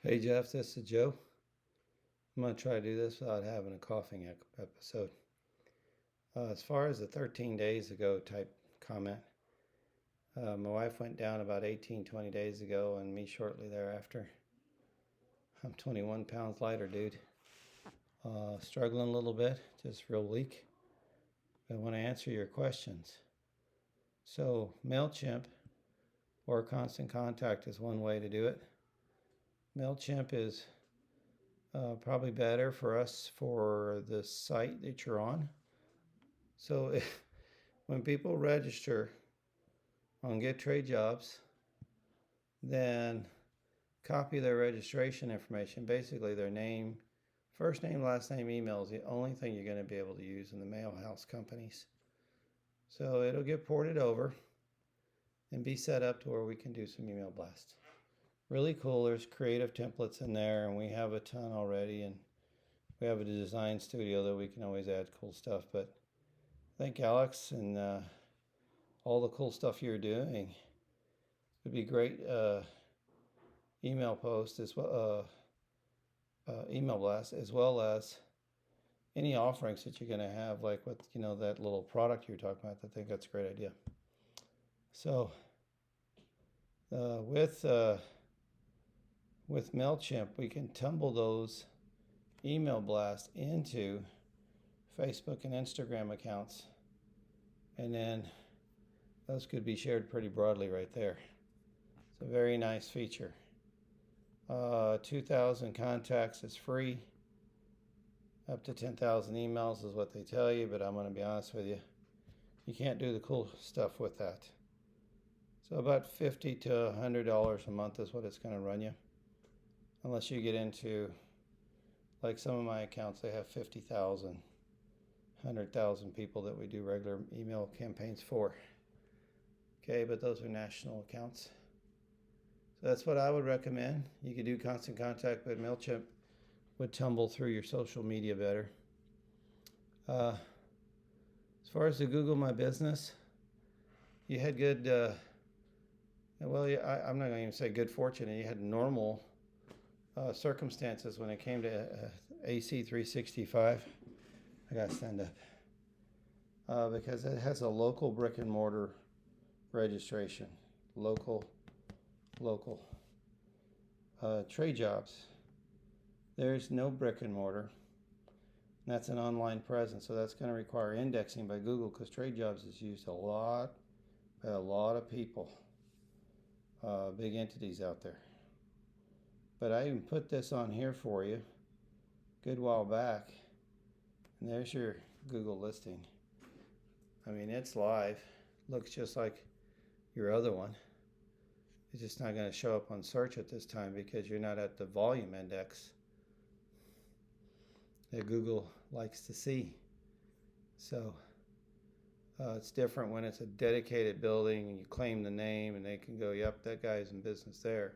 Hey Jeff, this is Joe. I'm going to try to do this without having a coughing episode. As far as the 13 days ago type comment, my wife went down about 18, 20 days ago, and me shortly thereafter. I'm 21 pounds lighter, dude. Struggling a little bit, just real weak. I want to answer your questions. So, MailChimp or Constant Contact is one way to do it. MailChimp is probably better for us for the site that you're on. So, when people register on Get Trade Jobs, then copy their registration information, basically their name, first name, last name, email is the only thing you're going to be able to use in the mail house companies. So it'll get ported over and be set up to where we can do some email blasts. Really cool. There's creative templates in there, and we have a ton already, and we have a design studio that we can always add cool stuff. But thank Alex and all the cool stuff you're doing. It'd be great email post as well, email blast, as well as any offerings that you're going to have, like with that little product you're talking about. I think that's a great idea. So with MailChimp, we can tumble those email blasts into Facebook and Instagram accounts, and then those could be shared pretty broadly right there. It's a very nice feature. 2,000 contacts is free. Up to 10,000 emails is what they tell you, but I'm going to be honest with you. You can't do the cool stuff with that. So about $50 to $100 a month is what it's going to run you. Unless you get into, like some of my accounts, they have 50,000, 100,000 people that we do regular email campaigns for. Okay, but those are national accounts. So that's what I would recommend. You could do Constant Contact, but MailChimp would tumble through your social media better. As far as the Google My Business, you had good, I'm not going to even say good fortune. You had normal circumstances when it came to AC 365. I got to stand up because it has a local brick and mortar registration. Local. Trade Jobs. There's no brick and mortar. And that's an online presence, so that's going to require indexing by Google because Trade Jobs is used a lot by a lot of people, big entities out there. But I even put this on here for you a good while back, and there's your Google listing. I mean, it's live. Looks just like your other one. It's just not going to show up on search at this time because you're not at the volume index that Google likes to see. So it's different when it's a dedicated building and you claim the name and they can go, yep, that guy's in business there.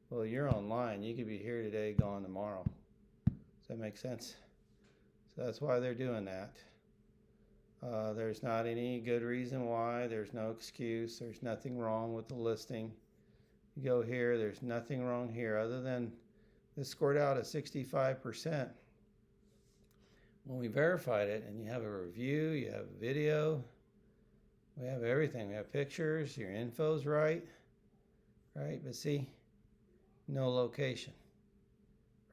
Well, you're online. You could be here today, gone tomorrow. Does that make sense? So that's why they're doing that. There's not any good reason why. There's no excuse. There's nothing wrong with the listing. You go here, there's nothing wrong here other than this scored out at 65%. When we verified it, and you have a review, you have a video, we have everything. We have pictures, your info's right? But see, no location,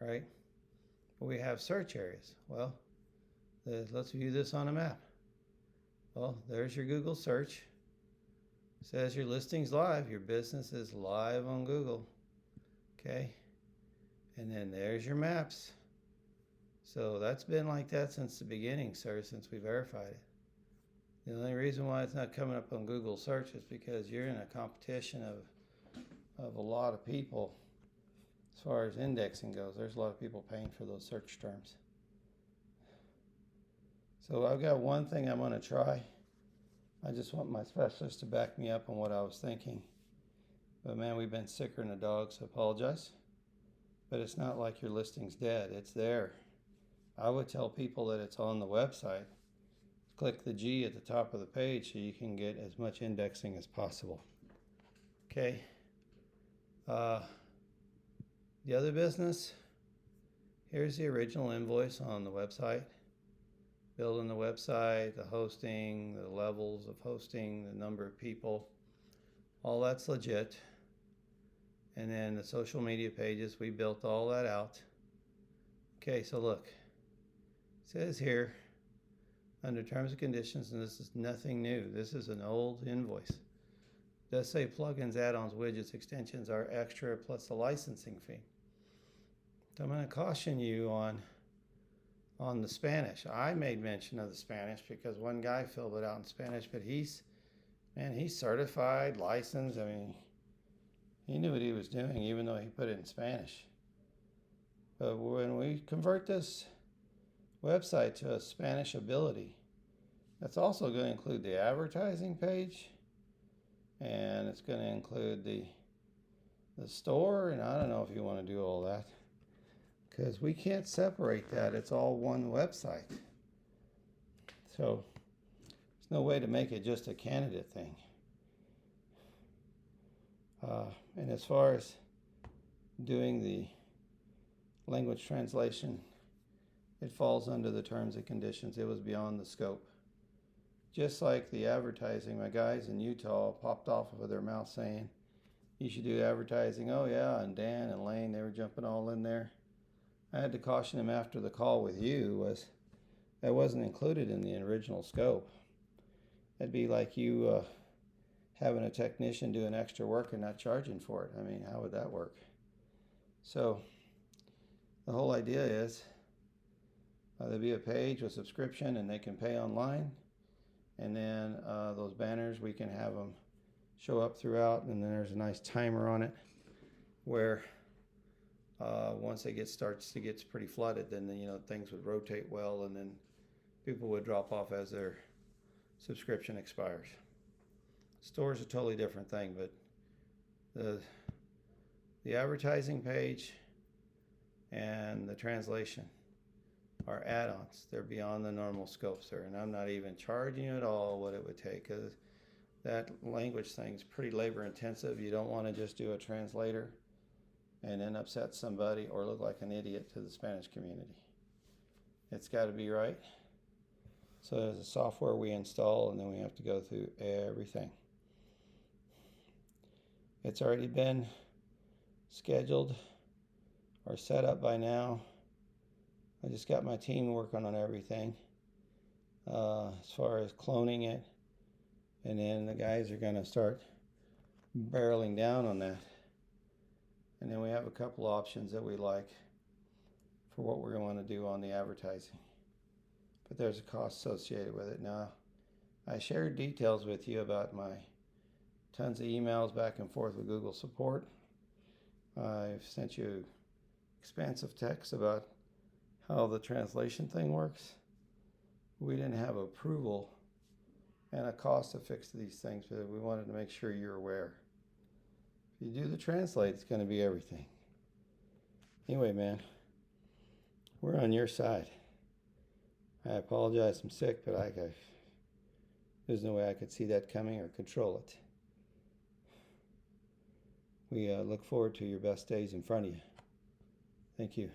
right? But we have search areas. Well, let's view this on a map. Well, there's your Google search. It says your listing's live. Your business is live on Google. Okay. And then there's your maps. So that's been like that since the beginning, sir, since we verified it. The only reason why it's not coming up on Google search is because you're in a competition of a lot of people as far as indexing goes. There's a lot of people paying for those search terms. So I've got one thing I'm going to try. I just want my specialist to back me up on what I was thinking. But man, we've been sicker than a dog, so I apologize. But it's not like your listing's dead. It's there. I would tell people that it's on the website. Click the G at the top of the page so you can get as much indexing as possible. Okay. The other business, here's the original invoice on the website. Building the website, the hosting, the levels of hosting, the number of people, all that's legit. And then the social media pages, we built all that out. Okay, so look, it says here, under terms and conditions, and this is nothing new. This is an old invoice. It does say plugins, add-ons, widgets, extensions are extra plus the licensing fee. So I'm going to caution you on the Spanish. I made mention of the Spanish because one guy filled it out in Spanish, but he's certified, licensed. I mean, he knew what he was doing, even though he put it in Spanish. But when we convert this website to a Spanish ability, that's also going to include the advertising page, and it's going to include the store, and I don't know if you want to do all that, because we can't separate that. It's all one website. So there's no way to make it just a candidate thing. And as far as doing the language translation, it falls under the terms and conditions. It was beyond the scope. Just like the advertising, my guys in Utah popped off of their mouth saying, you should do advertising. Oh yeah, and Dan and Lane, they were jumping all in there. I had to caution them after the call with you, that wasn't included in the original scope. That'd be like you having a technician doing extra work and not charging for it. I mean, how would that work? So the whole idea is there'll be a page with subscription and they can pay online. And then those banners, we can have them show up throughout. And then there's a nice timer on it where once it starts to get pretty flooded, then things would rotate well, and then people would drop off as their subscription expires. Store's a totally different thing, but the advertising page and the translation are add-ons. They're beyond the normal scope, sir, and I'm not even charging you at all what it would take, because that language thing is pretty labor intensive. You don't want to just do a translator and then upset somebody or look like an idiot to the Spanish community. It's got to be right. So there's a software we install, and then we have to go through everything. It's already been scheduled or set up by now. I just got my team working on everything as far as cloning it, and then the guys are going to start barreling down on that. And then we have a couple options that we like for what we're going to do on the advertising. But there's a cost associated with it. Now, I shared details with you about my tons of emails back and forth with Google support. I've sent you expansive text about how the translation thing works. We didn't have approval and a cost to fix these things, but we wanted to make sure you're aware. If you do the translate, it's going to be everything. Anyway, man, we're on your side. I apologize, I'm sick, but there's no way I could see that coming or control it. We look forward to your best days in front of you. Thank you.